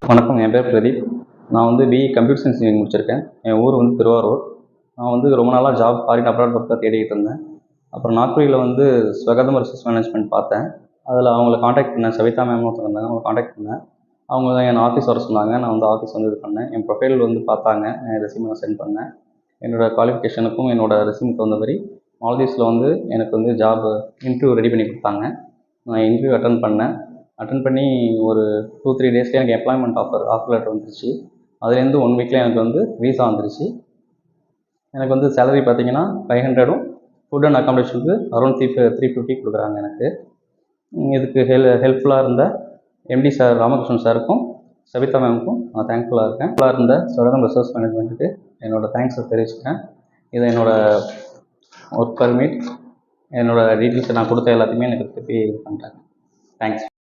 வணக்கம். என் பேர் பிரதீப். நான் வந்து பிஇ கம்ப்யூட்டர் சயின்ஸ் இன்ஜினியரிங் முடிச்சிருக்கேன். என் ஊர் வந்து திருவாரூர். நான் வந்து ரொம்ப நாளாக ஜாப் ஃபாரின் அப்ராட் ஒர்க்காக தேடிக்கிட்டு இருந்தேன். அப்புறம் நாக்பூரில் வந்து ஸ்வகதம் ரிசர்ச் மேனேஜ்மெண்ட் பார்த்தேன். அதில் அவங்கள காண்டாக்ட் பண்ணேன். சவிதா மேம்னு ஒருத்தவங்க இருந்தாங்க. அவங்களை காண்டாக்ட் பண்ணேன். அவங்க தான் என் ஆஃபீஸ் வர சொன்னாங்க. நான் வந்து ஆஃபீஸ் வந்து இது பண்ணேன். என் ப்ரொஃபைல் வந்து பார்த்தாங்க. என் ரெஸ்யூமை நான் சென்ட் பண்ணேன். என்னோடய குவாலிஃபிகேஷனுக்கும் என்னோடய ரெஸ்யூமுக்கு தகுந்த மாதிரி மால்தீவ்ஸில் வந்து எனக்கு வந்து ஜாப் இன்டர்வியூ ரெடி பண்ணி கொடுத்தாங்க. நான் இன்டர்வியூ அட்டன் பண்ணி ஒரு 2-3 டேஸ்லேயே எனக்கு எம்ப்ளாய்மெண்ட் ஆஃபர் லெட்டர் வந்துருச்சு. அதுலேருந்து 1 வீக்கில் எனக்கு வந்து வீசா வந்துருச்சு. எனக்கு வந்து சேலரி பார்த்தீங்கன்னா 500ம் ஃபுட் அண்ட் அக்காமடேஷனுக்கு அரௌண்ட் 350 கொடுக்குறாங்க எனக்கு. இதுக்கு ஹெல்ப்ஃபுல்லாக இருந்த எம்டி சார் ராமகிருஷ்ணன் சாருக்கும் சவிதா மேமுக்கும் நான் தேங்க்ஃபுல்லாக இருக்கேன். ஹெல்ப்ஃபுல்லாக இருந்த ஸ்வகதம் ரிசர்ச் மேனேஜ்மெண்ட்டுக்கு என்னோடய தேங்க்ஸை தெரிவிச்சுக்கிறேன். இதை என்னோடய ஒர்க் பர்மிட், என்னோடய டீட்டெயில்ஸை நான் கொடுத்த எல்லாத்தையுமே எனக்கு திருப்பி இது பண்ணிட்டாங்க. தேங்க்ஸ்.